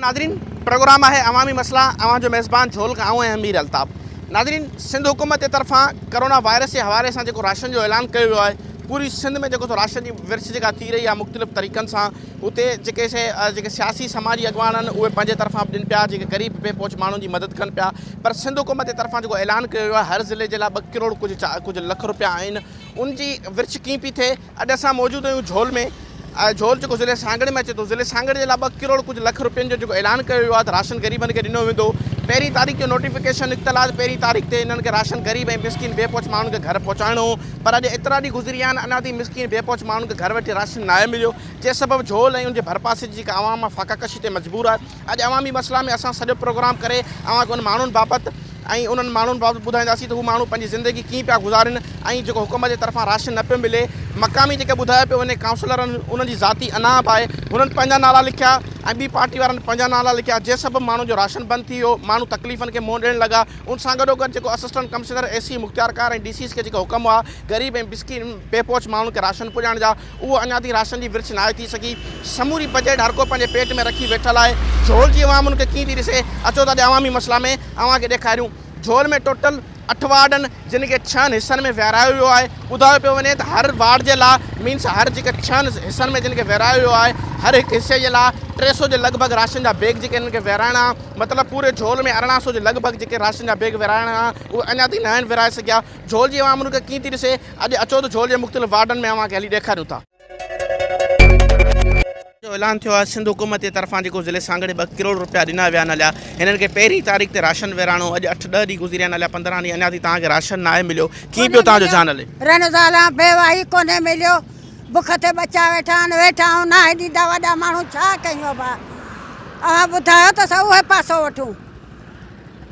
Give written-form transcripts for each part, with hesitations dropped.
Nadreen programme है अवामी मसला अवां जो मेज़बान झोल का आऊं मीर अल्ताफ़। नादरीन सिंध हुकूमत जे तरफ़ां कोरोना वायरस के हवाले से जो राशन जो ऐलान किया हुआ है पूरी सिंध में जो राशन की विर्छ जो थी रही है मुख्तलिफ़ तरीक़न से उते जेके सियासी समाजी अगवान आहिनि उहे पंहिंजे तरफ़ां ॾियनि पिया जेके ग़रीब बेपोच माण्हुनि जी मदद कनि पिया। पर सिंध हुकूमत जे तरफ़ां जो ऐलान किया हुआ है हर ज़िले जे लाइ 2 करोड़ कुछ लख रुपया आहिनि उनकी विर्छ कीअं पई थिए। अॼु असां मौजूदु आहियूं झोल में। झोल जो ज़िले सांगड़ में अचे तो ज़िले सांगड़ के 2 करोड़ कुछ लख रुपयन जो ऐलान किया राशन गरीबन के दिनों वेंदो। पहिरीं तारीख़ जो नोटिफिकेशन इत्तलात पहिरीं तारीख़ ते इन्हनि के राशन गरीब ऐं मिसकिन बेपोच माण्हुनि के घर पहुचाइणो हो। पर अॼु एतिरा ॾींहं गुज़री विया आहिनि अञा ताईं मिसकिन बेपोच माण्हुनि के घर वेठे राशन न मिलियो जंहिं सबबु झोल ऐं उनजे भरपासे जी आवाम फाका कशी ते मजबूर आहे। अॼु अवामी मसला में असां सॼो प्रोग्राम करे अवांखे उन माण्हुनि बाबति ऐं उन्हनि माण्हुनि बाबति ॿुधाईंदासीं त हू माण्हू पंहिंजी ज़िंदगी कीअं पिया गुज़ारनि ऐं जेको हुकूमत जे तरफ़ां राशन न पियो मिले। मक़ामी जेके ॿुधायो पियो वञे काउंसलरनि उन्हनि जी ज़ाती अनाप आहे हुननि पंहिंजा नाला लिखिया ऐं ॿी पार्टी वारनि पंहिंजा नाला लिखिया जंहिं सबबु माण्हू जो राशन बंदि थी वियो। माण्हू तकलीफ़ुनि खे मुंहुं ॾियणु लॻा। उन सां गॾोगॾु जेको असिस्टेंट कमिश्नर AC मुख़्तियारकार ऐं DCs के जेको हुकम हुआ ग़रीब ऐं मिसकिन बेपोच माण्हुनि खे राशन पुॼाइण जा उहो अञा ताईं राशन जी विर्छ न थी सघी। समूरी बजट हर को पंहिंजे पेट में रखी वेठल आहे। झोल जी अवाम उनखे कीअं थी ॾिसे अचो त अवामी मसला में अव्हांखे ॾेखारियूं। झोल में टोटल 8 वार्डनि जिनके 6 हिस्सनि में विहारायो वियो आहे। ॿुधायो पियो वञे त हर वार्ड जे लाइ मीन्स हर जेके 6 हिस्सनि में जिनके विहारायो वियो आहे हर एक हिस्से जे लाइ 300 जे लॻभॻि राशन जा बैग जेके इन्हनि खे विहाराइणा मतिलबु पूरे झोल में 1800 जे लॻभॻि जेके राशन जा बैग विहाराइणा उहे अञा ताईं न आहिनि विहाराए सघिया। झोल जी अवाम उनखे कीअं थी ॾिसे अॼु अचो त झोल जे मुख़्तलिफ़ वार्डनि में अव्हांखे हली ॾेखारियूं था। जो ऐलान थियो आहे सिंध हुकूमत जे तरफ़ां जेको ज़िले सांगड़ 2 करोड़ रुपया ॾिना विया आहिनि हलिया हिननि खे पहिरीं तारीख़ ते राशन विराणो अॼु 8-10 ॾींहं गुज़री विया आहिनि हलिया 15 ॾींहं अञा ताईं तव्हांखे राशन न आहे मिलियो। कीअं पियो तव्हांजो जान हले? रनज़ाला बेवाही कोन्हे मिलियो बुख ते बचा वेठा आहियूं न ॾींदा वॾा माण्हू छा कयूं बा अव्हां ॿुधायो त असां उहे पासो वठूं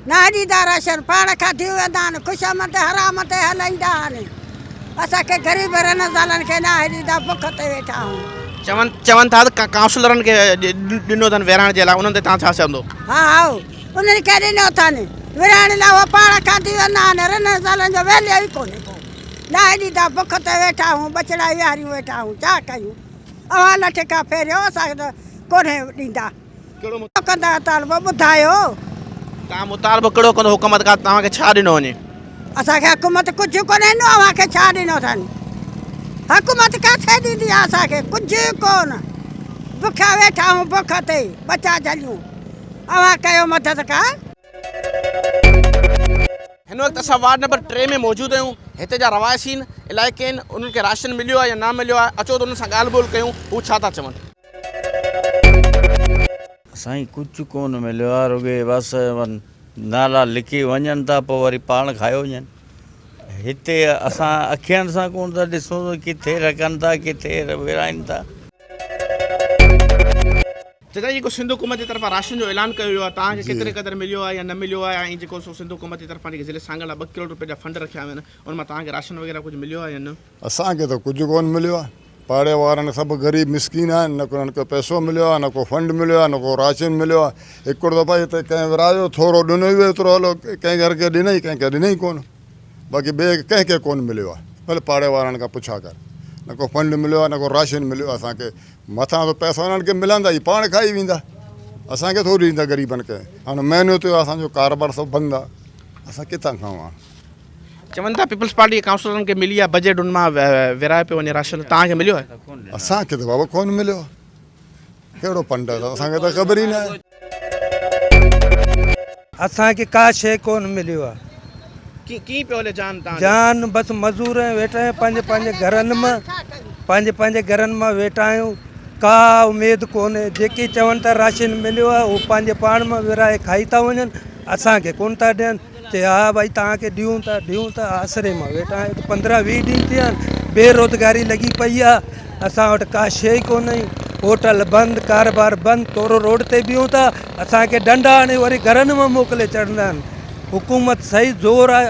न ॾींदा राशन पाण खाधी वेंदा आहिनि ख़ुशमत हराम ते हलाईंदा आहिनि असांखे ग़रीब रनज़ालनि खे न ॾींदा बुख ते वेठा आहियूं। चवनि था त काउंसलरनि खे ॾिनो अथनि विराइण जे लाइ उन्हनि ते तव्हां छा चवंदो? हा उन्हनि खे ॾिनो अथनि विराइण लाइ उहे पाण खाधी वेंदा आहिनि रनज़ालनि जो वैल्यू ई कोन्हे को न ॾींदा बुख ते वेठा आहियूं बचड़ा विहारियूं वेठा आहियूं छा कयूं। अवां लठ खां फेरियो असांखे त कोन्हे ॾींदा कंदा तालबो ॿुधायो तव्हां मुतालबो कहिड़ो कंदो हुकूमत खां तव्हांखे छा ॾिनो वञे? असांखे हुकूमत कुझु कोन्हे ॾिनो अव्हांखे छा ॾिनो अथनि हुकूमत किथे ॾींदी आहे असांखे कुझु कोन बुखिया वेठा आहियूं बुख ते बचा झलियूं अव्हां कयो मदद का। हिन वक़्तु असां वार्ड नंबर 3 में मौजूदु आहियूं। हिते जा रवायसीन इलाइक़े आहिनि उन्हनि खे राशन मिलियो आहे या न मिलियो आहे अचो त उन्हनि सां ॻाल्हि ॿोल कयूं हू छा था चवनि। साईं कुझु कोन मिलियो आहे रुॻे बसि नाला लिखी वञनि था पोइ वरी पाण खायो वञनि। हिते असां अखियुनि सां कोन था ॾिसूं किथे रखनि था किथे विराइनि था। जॾहिं जेको सिंध हुकूमत जे तरफ़ां राशन जो ऐलान कयो वियो आहे तव्हांखे केतिरे क़दुरु मिलियो आहे या न मिलियो आहे ऐं जेको सिंध हुकूमत जे तरफ़ां जेके ज़िले सांगड़ 2 करोड़ रुपए जा फंड रखिया विया आहिनि उन मां तव्हांखे राशन वग़ैरह कुझु मिलियो आहे या न? असांखे त कुझु कोन मिलियो आहे। पाड़े वारनि सभु ग़रीब मिसकिन आहिनि न को उन्हनि खे पैसो मिलियो आहे न को फंड मिलियो आहे न को राशन मिलियो आहे। हिकिड़ो दफ़ा हिते कंहिं विरायो थोरो ॾिनो ई एतिरो हलो कंहिं घर खे ॾिनई कंहिंखे ॾिनई कोन बाक़ी ॿिए कंहिंखे कोन मिलियो आहे। भले पाड़े वारनि खां पुछा कर न को फंड मिलियो आहे न को राशन मिलियो आहे। असांखे मथां त पैसा उन्हनि खे मिलंदा ई पाण खाई वेंदा असांखे थोरी ॾींदा ग़रीबनि खे। हाणे महीनो थियो असांजो कारोबार सभु बंदि आहे असां किथां खाऊं हाणे। चवनि था पीपल्स पार्टी काउंसलरनि खे मिली आहे बजट उन मां विराए पियो वञे राशन तव्हांखे मिलियो आहे? असांखे त बाबा कोन मिलियो आहे कहिड़ो फंड आहे असांखे त ख़बर ई न आहे। असांखे का शइ कोन मिलियो आहे। कीअं पियो हले जान तव्हां? जान बसि मज़ूर वेठा आहियूं पंहिंजे घरनि मां वेठा आहियूं का उमेद कोन्हे। जेके चवनि था राशन मिलियो आहे उहो पंहिंजे पाण मां विराए खाई था वञनि असांखे कोन था ॾियनि। चए हा भई तव्हांखे ॾियूं था आसरे मां वेठा आहियूं 15-20 ॾींहं थिया आहिनि बेरोज़गारी लॻी पई आहे असां वटि का शइ कोन होटल बंदि कारोबार बंदि तोरो रोड ते बीहूं था असांखे डंडा आणे वरी घरनि मां मोकिले छॾींदा आहिनि। हुकूमत सही ज़ोर आहे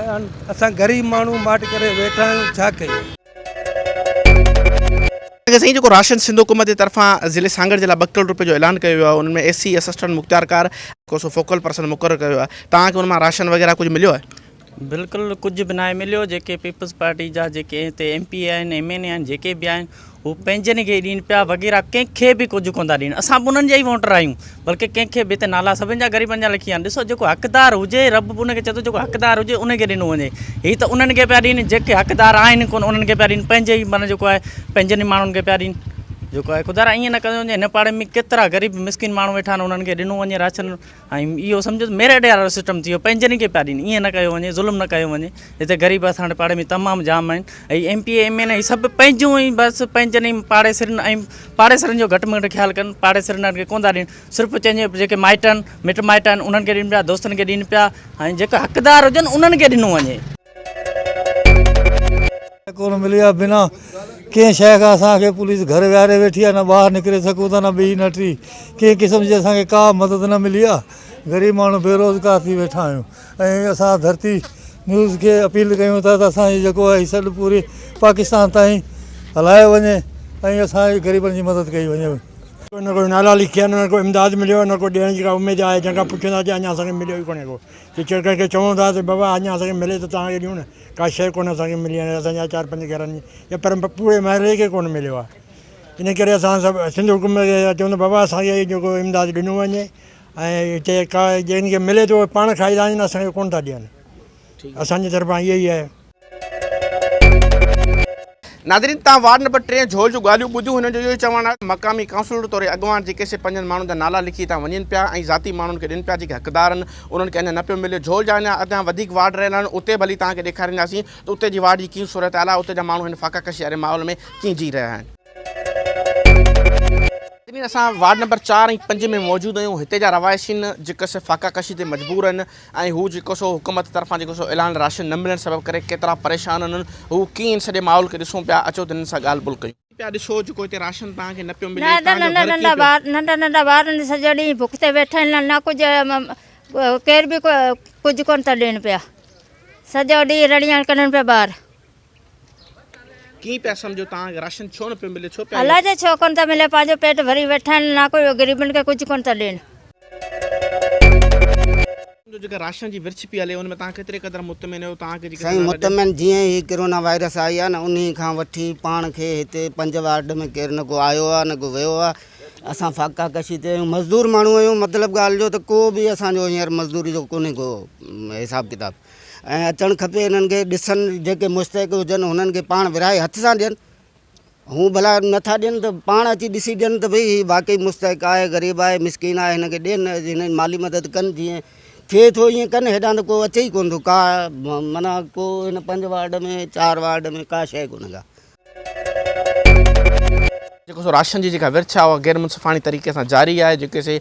असां ग़रीब माण्हू माट करे वेठा आहियूं छा कयूं। साईं जेको राशन सिंध हुकूमत जे तरफ़ां ज़िले सांगड़ जे लाइ 2 करोड़ रुपए जो ऐलान कयो वियो आहे उनमें AC असिस्टेंट मुख़्तियारकार को फोकल पर्सन मुक़ररु कयो आहे तव्हांखे उन मां राशन वग़ैरह कुझु मिलियो आहे? बिल्कुलु कुझु बि नाहे मिलियो। जेके पीपल्स पार्टी जा जेके हिते MP आहिनि MNA आहिनि जेके बि आहिनि हू पंहिंजनि खे ॾियनि पिया वग़ैरह, कंहिंखे बि कुझु कोन था ॾियनि। असां बि उन्हनि जा ई वोटर आहियूं, बल्कि कंहिंखे बि हिते नाला सभिनि जा ग़रीबनि जा लिखी आहिनि। ॾिसो जेको हक़दार हुजे रब बि उनखे चए थो जेको हक़दार हुजे उनखे ॾिनो वञे। हीअ त उन्हनि खे पिया ॾियनि जेके हक़दार आहिनि कोन उन्हनि खे पिया ॾियनि, पंहिंजे ई माना जेको आहे पंहिंजनि ई माण्हुनि खे पिया ॾियनि। जेको आहे ख़ुदा ईअं न कयो वञे। हिन पाड़े में केतिरा ग़रीब मिसकिन माण्हू वेठा आहिनि उन्हनि खे ॾिनो वञे राशन। ऐं इहो सम्झो मेरिट वारो सिस्टम थी वियो, पंहिंजनि खे पिया ॾियनि। ईअं न कयो वञे, ज़ुल्म न कयो वञे। हिते ग़रीब असांजे पाड़े में तमामु जाम आहिनि। ऐं MP MNA सभु पंहिंजूं ई बसि पंहिंजनि ई पाड़ेसरनि ऐं पाड़ेसरनि जो घटि में घटि ख़्यालु कनि। पाड़ेसरनि खे कोन था ॾियनि, सिर्फ़ु चइजे जेके माइट आहिनि मिट माइट आहिनि उन्हनि खे ॾियनि पिया, दोस्तनि खे ॾियनि पिया। ऐं जेके हक़दार हुजनि उन्हनि खे ॾिनो वञे। कोन मिली आहे बिना कंहिं शइ खां। असांखे पुलिस घर विहारे वेठी आहे, न ॿाहिरि निकिरे सघूं था, न ॿी न टी। कंहिं क़िस्म जी असांखे का मदद न मिली आहे। ग़रीब माण्हू बेरोज़गार थी वेठा आहियूं। ऐं असां धरती न्यूज़ खे अपील कयूं था त असांजी जेको आहे सॼो पूरे पाकिस्तान ताईं हलायो वञे ऐं असांजे ग़रीबनि जी मदद कई वञे। न कोई नाला लिखिया, न को इमदाद मिलियो, न को ॾियण जी का उमेदु आहे। जंहिंखां पुछंदासीं अञा असांखे मिलियो ई कोन्हे को। टीचर कंहिंखे चवूं था त बाबा अञा असांखे मिले त तव्हांखे ॾियूं न, का शइ कोन असांखे मिली आहे। असांजा 4-5 घरनि जी या पर पूरे महले खे कोन मिलियो आहे। इन करे असां सभु सिंध हुकूमत खे चवंदा बाबा असांखे जेको इमदाद ॾिनो वञे। ऐं हिते का जंहिंखे मिले थो पाण खाईंदा आहिनि, असांखे कोन था ॾियनि। असांजे तरफ़ां इहो ई आहे। नादरीन तव्हां वार्ड नंबर 3 झोल जो ॻाल्हियूं ॿुधियूं। हिन जो इहो ई चवणु आहे मक़ामी काउंसलर तौरु अॻवान जेके से पंजनि माण्हुनि जा नाला लिखी था वञनि पिया ऐं ज़ाती माण्हुनि खे ॾियनि पिया जेके हक़दार आहिनि उन्हनि खे अञा न पियो मिले। झोल जा अञा अञा वधीक वार्ड रहियल आहिनि, उते भली तव्हांखे ॾेखारींदासीं त उते जी वार्ड जी कीअं सूरत हाल आहे, उते जा माण्हू हिन फाका कशी वारे माहौल में कीअं जी रहिया आहिनि। असां वार्ड नंबर 4 ऐं 5 में मौजूदु आहियूं। हिते जा रवायशीन जेके से फाका कशी ते मजबूर आहिनि ऐं हू जेको सो हुकूमत तरफ़ां जेको सो ऐलान राशन न मिलण सबबु करे केतिरा परेशान आहिनि। हू कीअं सॼे माहौल खे ॾिसूं पिया। अचो त हिननि सां ॻाल्हि ॿोल कयूं पिया। ॾिसो जेको हिते राशन तव्हांखे न पियो मिले। नंढा ॿार सॼो ॾींहुं बुख ते वेठा आहिनि, न कुझु केर बि कुझु कोन था ॾियनि पिया। सॼो ॾींहुं रड़ियां कनि पिया ॿार। कीअं पिया सम्झो तव्हांखे राशन छो न पियो मिले, छो पिया अलाह जे छो कोन था मिले, पंहिंजो पेट भरी वेठा आहिनि, न कोई ग़रीबनि खे कुझु कोन था ॾियनि। जेका राशन जी विर्छ पई हले हुन में तव्हां केतिरे क़दुरु मुतमिन आहियो? तव्हांखे साईं मुतमिन जीअं ही कोरोना वायरस आई आहे न उन खां वठी पाण खे हिते 5 वार्ड में केरु न को आयो आहे न को वियो आहे। असां फाका कशी ते मज़दूर माण्हू आहियूं। मतिलबु ॻाल्हि जो त को बि असांजो हींअर मज़दूरी जो कोन्हे को हिसाबु किताबु। ऐं अचणु खपे हिननि खे ॾिसनि, जेके मुस्तहिक हुजनि हुननि खे पाण विराए हथ सां ॾियनि। हू भला नथा ॾियनि त पाण अची ॾिसी ॾियनि त भई हीअ वाक़ई मुस्तहिक आहे, ग़रीब आहे, मिसकिन आहे, हिनखे ॾियनि, हिन माली मदद कनि। जीअं थिए थो ईअं कनि, हेॾां त को अचे ई कोन थो। का माना को हिन 5 वार्ड में 4 वार्ड में का शइ कोन्हे का। जेको सो राशन जी जेका विर्छ आहे उहा गैर मुनसिफ़ाणी तरीक़े सां जारी आहे। जेके से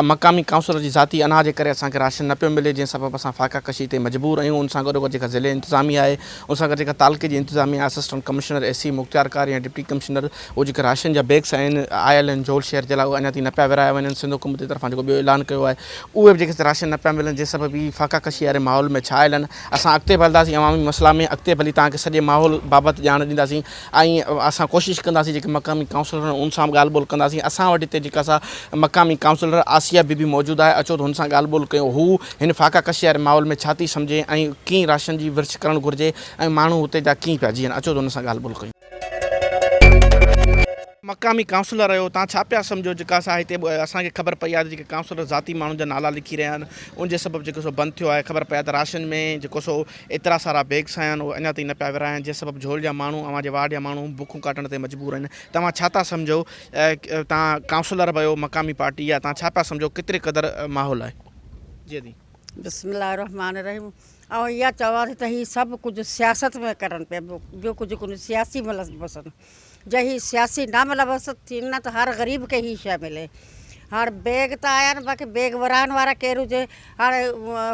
मक़ामी काउंसलर जी ज़ाती अनाज जे करे असांखे राशन न पियो मिले, जंहिं सबबु असां फाका कशी ते मजबूर आहियूं। उन सां गॾु जेका ज़िले इंतिज़ामिया आहे, उन सां गॾु जेका तालुके जी इंतिज़ामिया, असिस्टेंट कमिश्नर SC मुख़्तियार या डिप्टी कमिश्नर, उहे जेके राशन जा बैग्स आहिनि आयल आहिनि झोल शहर जे लाइ, उहे अञा ताईं न पिया विराया वञनि। सिंध हुकूमत जे तरफ़ां जेको ॿियो ऐलान कयो आहे उहे बि जेके राशन न पिया मिलनि, जंहिं सबबु ई फाका कशी वारे माहौल में छायल आहिनि। असां अॻिते हलंदासीं अवामी मसइला में, अॻिते भली तव्हांखे सॼे माहौल बाबति ॼाण ॾींदासीं ऐं असां कोशिशि कंदासीं जेके मक़ामी काउंसलर आहिनि उन सां ॻाल्हि ॿोल कंदासीं। असां वटि हिते जेका सा मक़ामी काउंसलर आसिया बीबी मौजूदु आहे। अचो त हुन सां ॻाल्हि ॿोल कयूं। हू हिन फाका कशी वारे माहौल में छा थी सम्झे ऐं कीअं राशन जी विर्छ करणु घुरिजे ऐं माण्हू हुते जा कीअं पिया जीअनि। अचो त हुन सां ॻाल्हि ॿोल कयूं। मक़ामी काउंसलर आहियो, तव्हां छा पिया सम्झो जेका असां हिते असांखे ख़बर पई आहे जेके काउंसलर ज़ाती माण्हुनि जा नाला लिखी रहिया आहिनि उनजे सबबु जेको सो बंदि थियो आहे। ख़बर पई आहे त राशन में जेको सो एतिरा सारा बैग्स आहिनि उहे अञा ताईं न पिया विराया आहिनि, जंहिं सबबु झोल जा माण्हू अव्हांजे वार्ड जा माण्हू बुखूं काटण ते मजबूर आहिनि। तव्हां छा था सम्झो, तव्हां काउंसलर बि आहियो मक़ामी पार्टी आहे, तव्हां छा पिया सम्झो केतिरे क़दुरु माहौल आहे? जी दी बिस्मिल्लाहिर्रहमानिर्रहीम। ऐं इहा चवां थी त हीअ सभु कुझु सियासत में करनि पिया, ॿियो कुझु कोन्हे। सियासी मलबसनि जे ही सियासी ना मलबस थी न त हर ग़रीब खे ही शइ मिले। हाणे बैग त आया आहिनि, बाक़ी बैग वराइण वारा केरु हुजे। हाणे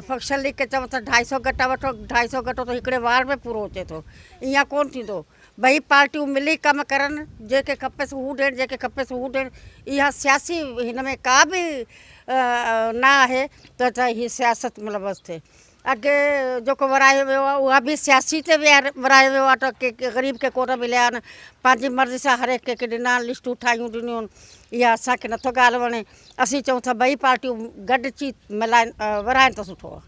फंक्शन लीग खे चवनि था 250 गटा वठो, 250 गटो त हिकिड़े वार्ड में पूरो अचे थो। ईअं कोन्ह थींदो। ॿई पार्टियूं मिली कमु करनि, जंहिंखे खपेसि हू ॾियनि, जंहिंखे खपेसि हू ॾियनि। इहा सियासी हिन में का बि न आहे त हीअ सियासत मलबस थिए। अॻे जेको वरायो वियो आहे उहा बि सियासी ते वरायो वियो आहे त के ग़रीब खे कोन मिलिया आहिनि। पंहिंजी मर्ज़ी सां हर हिकु ॾिना, लिस्टूं ठाहियूं ॾिनियूं आहिनि। इहा असांखे नथो ॻाल्हि वणे। असीं चऊं था ॿई पार्टियूं गॾु अची मिलाइनि वराइनि त सुठो आहे।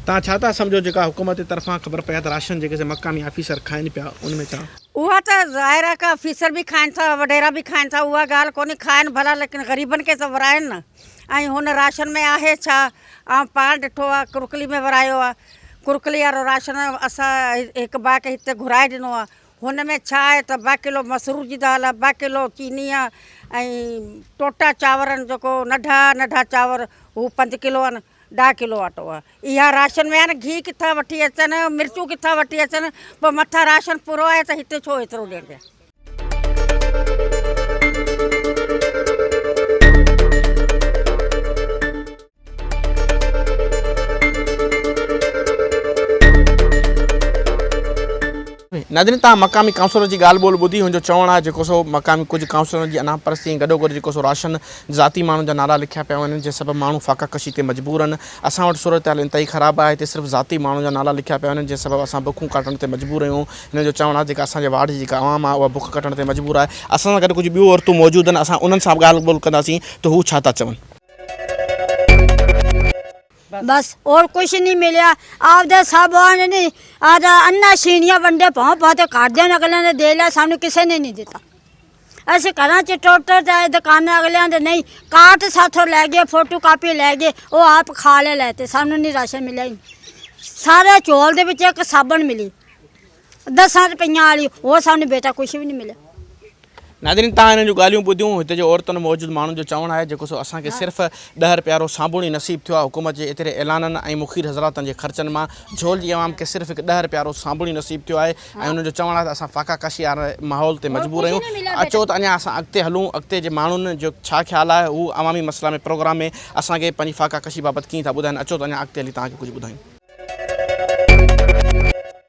तव्हां छा था सम्झो जेका हुकूमत जे तरफ़ां ख़बर पए त राशन जेके मक़ामी ऑफिसर खाइनि पिया उन में छा? उहा त ज़ाहिर आहे का ऑफिसर बि खाइनि था, वॾेरा बि खाइनि था, उहा ॻाल्हि कोन्हे, खाइनि भला, लेकिन ग़रीबनि खे त विराइनि न। ऐं हुन राशन में आहे छा? ऐं पाण ॾिठो आहे कुरकली में विरायो आहे, कुरकली वारो राशन असां हिकु भाउ खे हिते घुराए ॾिनो आहे। हुन में छा आहे त 2 किलो मसूर जी दाल आहे, 2 किलो चीनी आहे, ऐं टोटा चांवर आहिनि, जेको नंढा चांवर हू 5 किलो आहिनि, 2 किलो अटो आहे। इहा राशन में आहे न, घी किथां वठी अचनि, मिर्चूं किथां वठी अचनि, पोइ मथां राशन पूरो आहे त हिते छो एतिरो ॾियनि पिया। नाज़रीन तव्हां मक़ामी काउंसलर जी ॻाल्हि ॿोल ॿुधी, हुनजो चवणु आहे जेको सो मक़ामी कुझु काउंसलर जी अनापरस्ती गॾोगॾु जेको सो राशन ज़ाती माण्हुनि जा नाला लिखिया पिया वञनि, जंहिं सबबु माण्हू फ़ाक़ा कशी ते मजबूर आहिनि। असां वटि सूरत हाल इंतई ख़राबु आहे, हिते सिर्फ़ु ज़ाती माण्हुनि जा नाला लिखिया पिया वञनि, जंहिं सबबु असां बुखूं काटण ते मजबूर आहियूं। हिन जो चवणु आहे जेका असांजे वार्ड जी जेका आवाम आहे उहा बुख कटण ते मजबूर आहे। असां सां गॾु कुझु ॿियूं औरतूं मौजूदु आहिनि, असां उन्हनि सां ॻाल्हि ॿोल कंदासीं त हू छा था चवनि। बस और कुछ नहीं मिला। आपदे सब नहीं आज अन्ना सीनिया बंदे पाँव पाते काट देने अगले ने दे लिया, सामने किसी ने नहीं देता। ऐसे करा च टोटर जाए दुकान अगले ने नहीं काट साथों ले गए, फोटो कापी ले गए, वो आप खा ले लेते, सामने नहीं राशन मिला ही। सारे चौल दे विच एक साबन मिली 10 रुपया वाली, वो सामने बेटा कुछ भी नहीं मिला। नाज़रीन तव्हां हिन जूं ॻाल्हियूं ॿुधियूं, हिते जो औरतुनि मौजूदु माण्हुनि जो चवणु आहे जेको सो असांखे सिर्फ़ु 10 रुपया वारो साबुण ई नसीबु थियो आहे हुकूमत जे एतिरे ऐलाननि ऐं मुखीर हज़रातनि जे ख़र्चनि मां। झोल जी आवाम खे सिर्फ़ु हिकु 10 रुपया वारो साबुण ई नसीबु थियो आहे ऐं हुनजो चवणु आहे त असां फ़ाक़ा कशी वारे माहौल ते मजबूर आहियूं। अचो त अञा असां अॻिते हलूं, अॻिते जे माण्हुनि जो छा ख़्यालु आहे हू अवामी मसइला में प्रोग्राम में असांखे पंहिंजी फ़ाक़ा कशी बाबति कीअं था ॿुधाइनि। अचो त अञा अॻिते हली तव्हांखे कुझु ॿुधायूं।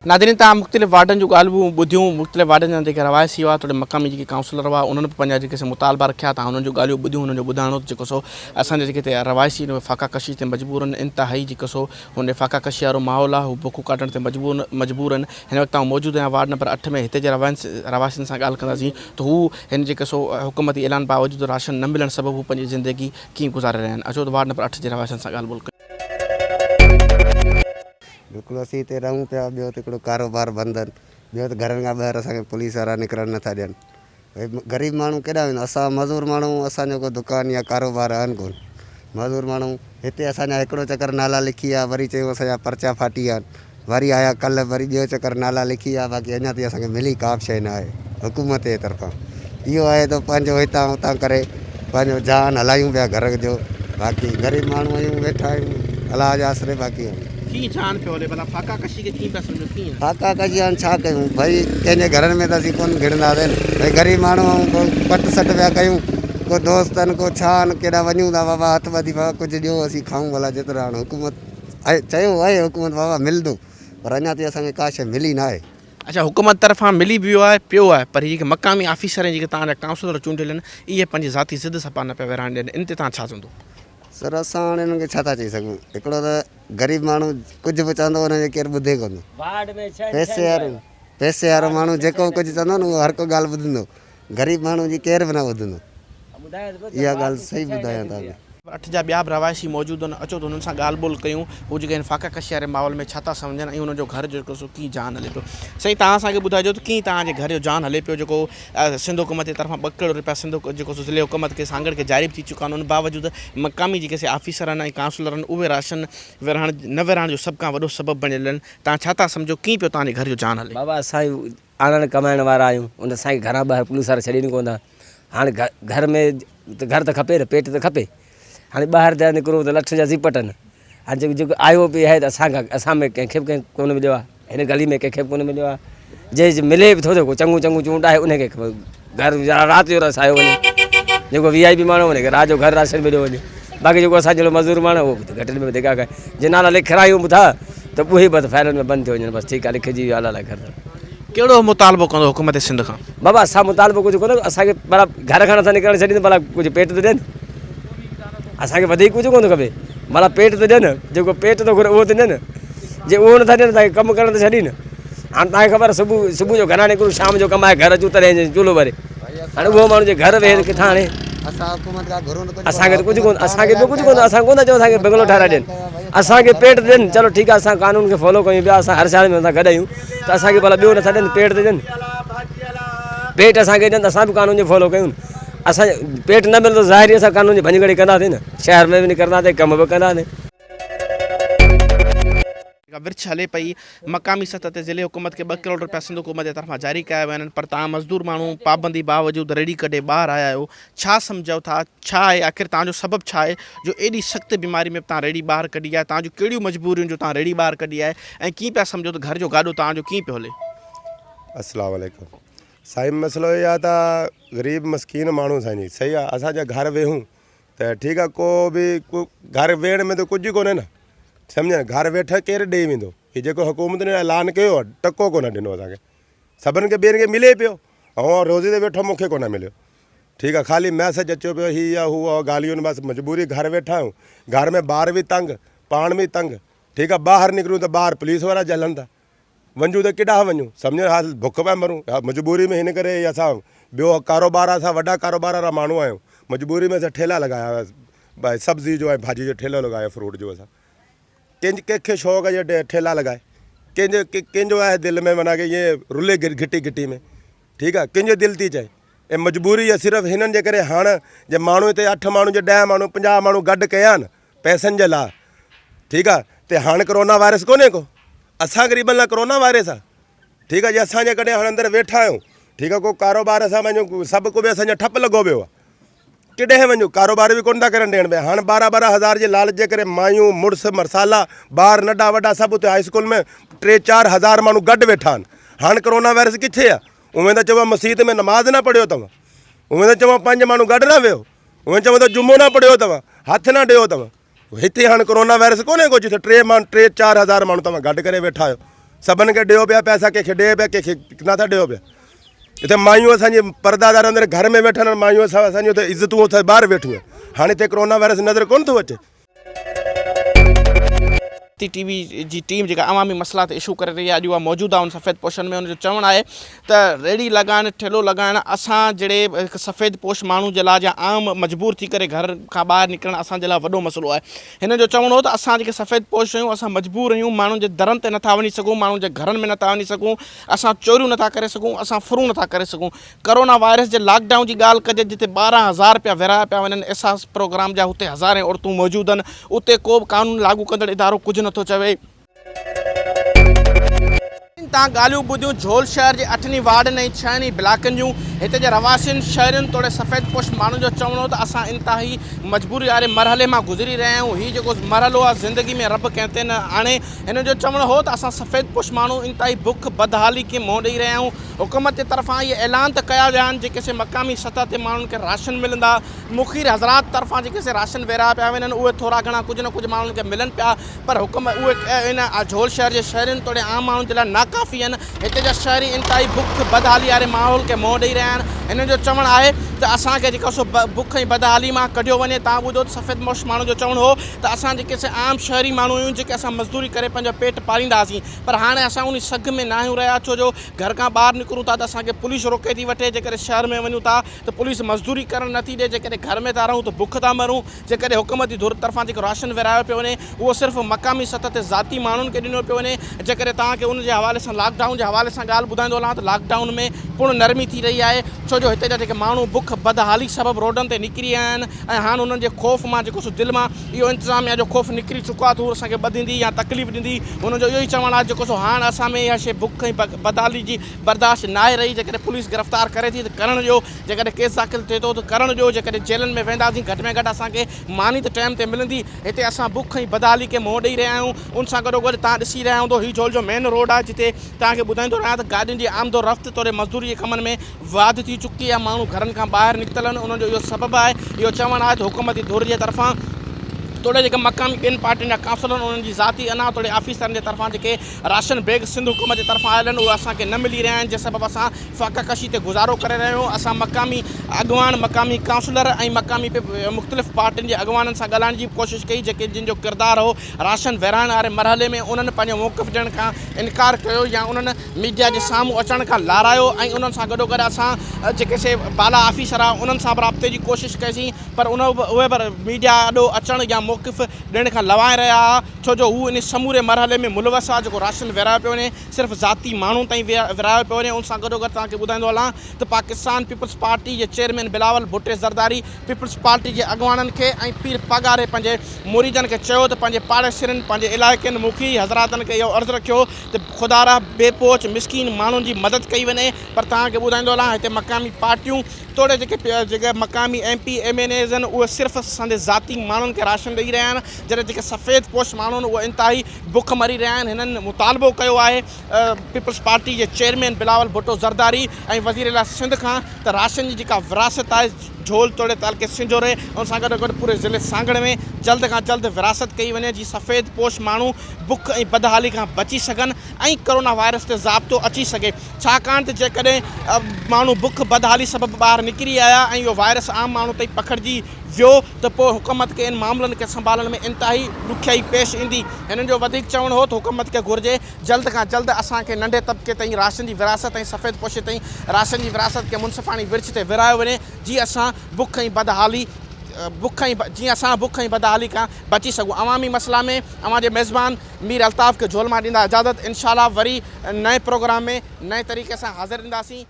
नाज़रीन तव्हां मुख़्तलिफ़ वार्डनि जूं ॻाल्हियूं ॿुधियूं, मुख़्तलिफ़ वार्डनि जा जेके रवायसी हुआ, थोरे मक़ामी जेके काउंसलर हुआ उन्हनि बि पंहिंजा जेके मुतालबा रखिया, तव्हां हुननि जूं ॻाल्हियूं ॿुधियूं। हुननि जो ॿुधाइणो जेको सो असांजे जेके हिते रवायसी फ़ाक़ा कशी ते मजबूर आहिनि, इंतिहाई जेको सो हुन फ़ाक़ा कशी वारो माहौल आहे, हू बुखूं काटण ते मजबूर आहिनि। हिन वक़्तु मौजूदु आहियां वार्ड नंबर 8 में, हिते जे रवासियुनि सां ॻाल्हि कंदासीं त हू हिन जेके सो हुकूमती ऐलान बावजूदि राशन न मिलण सबबु हू पंहिंजी ज़िंदगी कीअं गुज़ारे रहिया आहिनि। अचो त वार्ड नंबर 8 जे रवासियुनि सां ॻाल्हि ॿोल कयूं। बिल्कुल असीं हिते रहूं पिया, ॿियो त हिकिड़ो कारोबार बंदि आहिनि, ॿियो त घरनि खां ॿाहिरि असांखे पुलिस वारा निकिरणु नथा ॾियनि। भई ग़रीब माण्हू केॾा वेंदा, असां मज़ूर माण्हू, असांजो को दुकान या कारोबार आहिनि कोन। मज़ूर माण्हू हिते असांजा हिकिड़ो चकर नाला लिखी विया, वरी चयूं असांजा पर्चा फाटी विया आहिनि, वरी आया कल्ह वरी ॿियो चकर नाला लिखी विया, बाक़ी अञा ताईं असांखे मिली का बि शइ न आहे हुकूमत जे तरफ़ां। इहो आहे त पंहिंजो हितां हुतां करे पंहिंजो जान हलायूं पिया घर जो, बाक़ी ग़रीब माण्हू आहियूं, वेठा आहियूं अलाह जे आसरे। बाक़ी कीअं जान पियो हले भला फ़ाक़ा कशी खे कीअं पिया सम्झो, कीअं फ़ाक़ा कशी हाणे छा कयूं भई, कंहिंजे घरनि में त असीं कोन गिणंदासीं भई ग़रीब माण्हू को पट सट पिया कयूं, को दोस्त आहिनि को छा आहिनि, केॾा वञूं था बाबा हथ ॿधी बाबा कुझु ॾियो असीं खाऊं भला जेतिरा। हाणे हुकूमत आहे, चयो आहे हुकूमत बाबा मिलंदो, पर अञा ताईं असांखे का शइ मिली न आहे। अच्छा हुकूमत तरफ़ां मिली बि वियो आहे, पियो आहे, पर जेके मक़ामी ऑफिसर आहिनि, जेके तव्हांजा काउंसलर चूंडियल आहिनि, इहे पंहिंजी ज़ाती ज़िद सफ़ा न पिया विरहाइण ॾियनि। इन ते तव्हां छा चवंदो? सर असां हाणे हिननि खे छा था चई सघूं, हिकिड़ो त ग़रीब माण्हू कुझु बि चवंदो हुनखे केरु ॿुधे कोन। पैसे वारो माण्हू जेको कुझु चवंदो न उहो हर को ॻाल्हि ॿुधंदो, ग़रीब माण्हू जी केरु बि न ॿुधंदो। इहा ॻाल्हि सही ॿुधायां तव्हांखे। 8 जा ॿिया बि रवायसी मौजूदु आहिनि, अचो त हुननि सां ॻाल्हि ॿोल कयूं, हू जेके आहिनि फ़ाक़ा कशी वारे माहौल में छा था सम्झनि ऐं हुनजो घर जेको सो कीअं जान हले पियो। साईं तव्हां असांखे ॿुधाइजो त कीअं तव्हांजे घर जो जान हले पियो, जेको सिंध हुकूमत जे तरफ़ां 2 करोड़ रुपया सिंध जेको सो ज़िले हुकूमत खे सांगड़ खे जारी थी चुका आहिनि, उन बावजूदि मक़ामी जेके ऑफिसर आहिनि ऐं काउंसलर आहिनि उहे राशन न विरहाइण जो सभ खां वॾो सबबु बणियल आहिनि। तव्हां छा था सम्झो कीअं पियो तव्हांजे घर जो जान हले? बाबा असां आणण कमाइण वारा आहियूं, उन असांखे घरां ॿाहिरि पुलिस वारा छॾीनि कोन था। हाणे घर में घर त खपे न, पेट त खपे। हाणे ॿाहिरि था निकिरूं त लठ जा ज़िपट आहिनि। हाणे जेको आयो बि आहे त असां में कंहिंखे बि कोन मिलियो आहे, हिन गली में कंहिंखे बि कोन मिलियो आहे। जे मिले बि थो जेको चङो चूंड आहे उनखे घर राति जो रस आयो वञे, जेको VIP माण्हू हुनखे राति जो घर राशन मिलियो वञे। बाक़ी जेको असांजो मज़दूर माण्हू उहो घटि में धिका खाए, जे नाला लिखायूं बि था त उहे बि फाइलनि में बंदि थी वञनि, बसि ठीकु आहे लिखिजी वियो अलाह घर। कहिड़ो मुतालबो कंदो हुकूमत सिंध खां? बाबा असां मुतालबो कुझु कोन्हे, असांखे भला घर खां नथा निकिरणु छॾीनि, भला कुझु पेट थो ॾियनि, असांखे वधीक कुझु कोन थो खपे, भला पेट थो ॾियनि, जेको पेट थो घुरे उहो थो ॾियनि। जे उहो नथा ॾियनि तव्हांखे कमु करणु त छॾीनि। हाणे तव्हांखे ख़बर सुबुह जो घरां निकिरूं शाम जो कमाए घर अचूं तॾहिं चूल्हो भरे, हाणे उहो माण्हू जे घर वेहे किथां हाणे असांखे त कुझु कोन, असांखे ॿियो कुझु कोन, असां कोन था चऊं असांखे बंगलो ठाराए ॾियनि, असांखे पेट ॾियनि, चलो ठीकु आहे, असां कानून खे फॉलो कयूं पिया, असां हर साल में असां गॾु आहियूं, त असांखे भला ॿियो नथा ॾियनि, पेट त ॾियनि, पेट असांखे ॾियनि त असां बि कानून जो फॉलो कयूं। असां पेट न मिलंदो ज़ाहिर असां कानून जी भञगड़ी कंदासीं न, शहर में बि निकिरंदासीं, कम बि कंदासीं। विर्छ हले पई, मक़ामी सतह ते ज़िले हुकूमत खे 2 करोड़ रुपया सिंध हुकूमत जे तरफ़ां जारी कया विया आहिनि, पर तव्हां मज़दूर माण्हू पाबंदी बावजूद रेडी कढे ॿाहिरि आया आहियो, छा सम्झो था, छा आहे आख़िर तव्हांजो सबबु छा आहे जो एॾी सख़्तु बीमारी में तव्हां रेडी ॿाहिरि कढी आहे, तव्हांजूं कहिड़ियूं मजबूरियूं जो तव्हां रेडी ॿाहिरि कढी आहे, ऐं कीअं पिया सम्झो त घर जो गाॾो तव्हांजो कीअं पियो हले? अस्सलाम वालेकुम साईं, मसइलो इहो आहे त ग़रीब मस्कीन माण्हू साईं जी, सही आहे, असांजा घर वेहूं त ठीकु आहे, को बि घर वेहण में त कुझु कोन्हे न, सम्झ, घर वेठे केरु ॾेई वेंदो, हीउ जेको हुकूमत ने ऐलान कयो आहे, टको कोन ॾिनो असांखे, सभिनि खे ॿियनि खे मिले पियो, ऐं रोज़ी ते वेठो मूंखे कोन मिलियो, ठीकु आहे, ख़ाली मैसेज अचो पियो, हीअ आहे हू आहे, ॻाल्हियुनि बसि मजबूरी, घर वेठा आहियूं, घर में ॿार बि तंग, पाण बि तंग, ठीकु आहे, ॿाहिरि निकिरूं त ॿाहिरि पुलिस वारा झलनि था, वञूं त केॾा वञूं, सम्झो, हाल बुख पिया मरूं, मजबूरी में, हिन करे असां ॿियो कारोबार, असां वॾा कारोबार वारा माण्हू आहियूं, मजबूरी में असां ठेला लॻाया, भई सब्ज़ी जो ऐं भाॼी जो ठेलो लॻायो, फ्रूट जो, असां कंहिंखे शौक़ु आहे ठेला लॻाए, कंहिंजो आहे दिलि में माना की ईअं रुले घिटी घिटी में, ठीकु आहे, कंहिंजो दिलि थी चए, ऐं मजबूरी आहे सिर्फ़ु हिननि जे करे, हाणे जे माण्हू हिते 8 माण्हू जे 10 माण्हू 50 माण्हू गॾु कया आहिनि पैसनि जे लाइ, ठीकु आहे, त हाणे कोरोना वायरस कोन्हे को, असां ग़रीबनि लाइ कोरोना वायरस आहे, ठीकु आहे, जे असांजे कॾहिं हाणे अंदरि वेठा आहियूं, ठीकु आहे, को कारोबार असां पंहिंजो सभु को बि असांजो ठप लॻो पियो आहे, केॾे वञूं, कारोबार बि कोन था करनि ॾियण पिया, हाणे 12-12 हज़ार जे लालच जे करे मायूं मुड़ुस मरसाला ॿार नंढा वॾा सभु उते हाई स्कूल में 3-4 हज़ार माण्हू गॾु वेठा आहिनि, हाणे कोरोना वायरस किथे आहे, उहे त चवो मस्जिद में नमाज़ न पढ़ियो अथव, उहे त चवो 5 माण्हू गॾु न वियो, उहे चवो त जुमो न पढ़ियो अथव, हथु न ॾियो अथव, हिते हाणे कोरोना वायरस कोन्हे को, जिते 3-4 हज़ार माण्हू तव्हां गॾु करे वेठा आहियो, सभिनि खे ॾियो पिया पैसा, कंहिंखे ॾिए पिया, कंहिंखे नथा ॾियो पिया, हिते मायूं असांजी पर्दादार अंदरि घर में वेठल आहिनि, मायूं असांजी हुते इज़तूं ॿाहिरि वेठियूं आहिनि, हाणे हिते कोरोना वायरस नज़र कोन थो अचे। टीवी जी टीम जेका अवामी मसला ते इशू करे रही आहे, अॼु उहा मौजूदु आहे उन सफ़ेद पोशन में, उनजो चवणु आहे त रेड़ी लॻाइण, ठेलो लॻाइण, असां जहिड़े हिकु सफ़ेद पोश माण्हू जे लाइ या आम मजबूर थी करे घर खां ॿाहिरि निकिरणु असांजे लाइ वॾो मसइलो आहे। हिन जो चवणो हो त असां जेके सफ़ेद पोश आहियूं, असां मजबूर आहियूं, माण्हुनि जे दरनि ते नथा वञी सघूं, माण्हुनि जे घरनि में नथा वञी सघूं, असां चोरियूं नथा करे सघूं, असां फुरूं नथा करे सघूं। कोरोना वायरस जे लॉकडाउन जी ॻाल्हि कजे, जिते 12,000 रुपया विरहाया पिया वञनि एहसास प्रोग्राम जा, हुते हज़ारें औरतूं मौजूदु आहिनि, उते को बि कानून लागू कंदड़ इदारो कुझु नथो चवे। तव्हां ॻाल्हियूं ॿुधियूं झोल शहर जे 8वीं वार्ड ऐं 6वीं ब्लाकनि जूं, हिते जे रवासियुनि शहरियुनि तोड़े सफ़ेद पोश माण्हुनि जो चवणो त असां इंतिहाई मजबूरी वारे मरहले मां गुज़री रहिया आहियूं, हीउ जेको मरहलो आहे ज़िंदगी में रब कंहिं ते न आणे। हिन जो चवणो हो त असां सफ़ेद पोश माण्हू इंतिहाई बुख बदहाली खे मुंहुं ॾेई रहिया आहियूं। हुकूमत जे तरफ़ां इहे ऐलान त कया विया आहिनि, जेके से मक़ामी सतह ते माण्हुनि खे राशन मिलंदा, मुखीर हज़रात तरफ़ां जेके से राशन विरहाया पिया वञनि, उहे थोरा घणा कुझु न कुझु माण्हुनि खे मिलनि पिया, पर हुकूमत उहे इन झोल शहर जे शहरियुनि तोड़े आम माण्हुनि जे लाइ नाकाफ़ी आहिनि। हिते जा शहरी इंतिहाई बुख बदहाली वारे माहौल खे मुंहुं ॾेई रहिया आहिनि। हिन जो चवणु आहे त असांखे जेको सो बुख ऐं बदहाली मां कढियो वञे। तव्हां ॿुधो त सफ़ेद पोश माण्हू जो चवणु हो त असां जेके से आम शहरी माण्हू आहियूं, जेके असां मज़दूरी करे पंहिंजो पेट पालींदासीं, पर हाणे असां उन सघ में न आहियूं रहिया, छो जो घर खां ॿाहिरि निकिरूं था त असांखे पुलिस रोके थी वठे, जेकॾहिं शहर में वञूं था त पुलिस मज़दूरी करणु नथी ॾिए, जेकॾहिं घर में था रहूं त बुख था मरूं, जेकॾहिं हुकूमती धुर तरफ़ां जेको राशन विरहायो पियो वञे उहो सिर्फ़ु मक़ामी सतह ते ज़ाती माण्हुनि खे ॾिनो पियो वञे। जेकॾहिं तव्हांखे उन जे हवाले सां लॉकडाउन जे हवाले सां ॻाल्हि ॿुधाईंदो हलां त लॉकडाउन में पूर्ण नरमी थी रही आहे, छो जो हिते जा जेके माण्हू बुख बदहाली सबबु रोडनि ते निकिरी विया आहिनि, ऐं हाणे उन्हनि जे ख़ौफ़ मां जेको सो दिलि मां इहो इंतिज़ामिया जो ख़ौफ़ निकिरी चुको आहे त उहो असांखे ॿधंदी या तकलीफ़ ॾींदी। हुनजो इहो ई चवणु आहे जेको सो हाणे असां में इहा शइ बुख ऐं बदहाली जी बर्दाश्त न आहे रही। जेकॾहिं पुलिस गिरफ़्तार करे थी त करण ॾियो, जेकॾहिं केस दाख़िल थिए थो त करण ॾियो, जेकॾहिं जेलनि में वेंदासीं घटि में घटि असांखे मानी त टाइम ते मिलंदी। हिते असां बुख ऐं बदहाली खे मुंहुं ॾेई रहिया आहियूं। उन सां गॾोगॾु तव्हां ॾिसी रहिया हूंदो हीउ झोल जो मेन रोड आहे, जिते तव्हांखे ॿुधाईंदो रहियां त गाॾियुनि जी आमदो रफ़्त तोड़े मज़दूरी जे कमनि में वाध थी चुकी आहे, माण्हू घरनि खां ॿाहिरि निकितल आहिनि। उनजो इहो सबबु आहे, इहो चवणु आहे त हुकूमती धुर जे तरफ़ां तोड़े जेके मकामी ॿियनि पार्टियुनि जा काउंसलर उन्हनि जी ज़ाती अञा तोड़े ऑफिसरनि जे तरफ़ां जेके राशन बैग सिंध हुकूमत जे तरफ़ां आयल आहिनि उहे असांखे न मिली रहिया आहिनि, जंहिं सबबु असां फ़ाक़ा कशी ते गुज़ारो करे रहिया आहियूं। असां मक़ामी अॻवान, मक़ामी काउंसलर ऐं मक़ामी मुख़्तलिफ़ पार्टियुनि जे अॻवाननि सां ॻाल्हाइण जी कोशिशि कई, जेके जिन जो किरदारु हो राशन विरहाइण वारे मरहले में, उन्हनि पंहिंजो मौक़िफ़ ॾियण खां इनकार कयो या उन्हनि मीडिया जे साम्हूं अचण खां लारायो ऐं उन्हनि सां गॾोगॾु असां जेके से बाला ऑफिसर आहे उन्हनि सां बि राब्ते जी कोशिशि कईसीं, पर उहे बि मीडिया ॾो अचण या मौक़िफ़ ॾियण खां लवाए रहिया हुआ, छो जो हू इन समूरे मरहले में मुलवस आहे। जेको राशन विरहायो पियो वञे सिर्फ़ु ज़ाती माण्हू ताईं विरहायो पियो वञे। उन सां गॾोगॾु तव्हांखे ॿुधाईंदो हलां त पाकिस्तान पीपल्स पार्टी जे चेयरमैन बिलावल भुट्टे ज़रदारी पीपल्स पार्टी जे अॻवाननि खे ऐं पीर पगारे पंहिंजे मुरीदनि खे चयो त पंहिंजे पाड़ेसिरनि, पंहिंजे इलाइक़नि मुखी हज़रातनि खे इहो अर्ज़ु रखियो त ख़ुदा रा बेपोच मिसकीन माण्हुनि जी मदद कई वञे। पर तव्हांखे ॿुधाईंदो हलां हिते मक़ामी पार्टियूं तोड़े जेके मक़ामी MP MNAs आहिनि उहे सिर्फ़ु असांजे ज़ाती माण्हुनि खे राशन ॾेई रहिया आहिनि, जॾहिं जेके सफ़ेद पोश माण्हू आहिनि उहे इंतिहाई बुख मरी रहिया आहिनि। हिननि मुतालबो कयो आहे पीपल्स पार्टी जे चेयरमैन बिलावल भुट्टो ज़रदारी ऐं वज़ीर आला सिंध खां त राशन जी जेका विरासत आहे झोल तोड़े तालके सिंजोरे उन सां गॾोगॾु पूरे ज़िले सांगड़ में जल्द खां जल्द विरासत कई वञे जी सफ़ेद पोश माण्हू बुख ऐं बदहाली खां बची सघनि ऐं कोरोना वायरस ते ज़ाब्तो अची सघे। छाकाणि त जेकॾहिं माण्हू बुख बदहाली सबबु ॿाहिरि निकिरी आया ऐं इहो वायरस आम माण्हू ताईं पखिड़िजी वियो त पोइ हुकूमत खे इन मामलनि खे संभालण में इंतिहाई ॾुखियाई पेश ईंदी। हिननि जो वधीक चवणु हो त हुकूमत खे घुरिजे जल्द खां जल्द असांखे नंढे तबिके ताईं राशन जी विरासत ऐं सफ़ेद पोश ताईं राशन जी विरासत खे मुनसिफ़ाणी विर्छ ते विरहायो वञे, जीअं असां बुख ऐं बदहाली खां बची सघूं। अवामी मसला में अवां मेज़बान मीर अल्ताफ़ खे झोल मां ॾींदा इजाज़त। इंशाअल्लाह वरी नए प्रोग्राम में नए तरीक़े सां हाज़िर ईंदासीं।